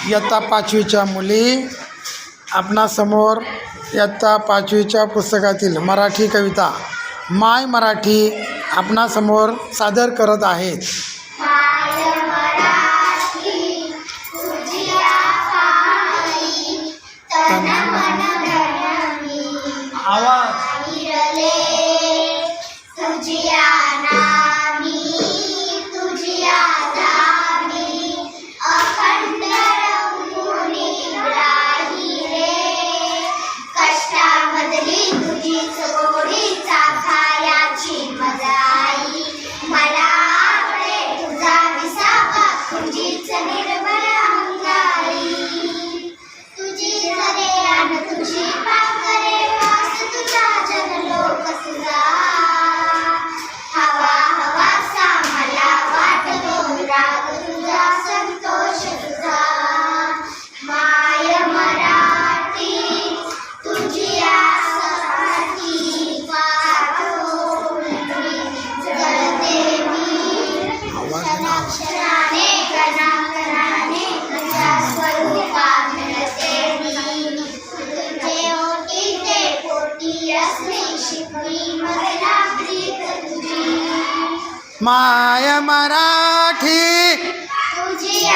इयत्ता 5वीच्या मुली आपणासमोर इयत्ता 5वीच्या पुस्तकातील मराठी कविता माय मराठी आपणासमोर सादर करत आहेत. आवाज माय मराठी तुझी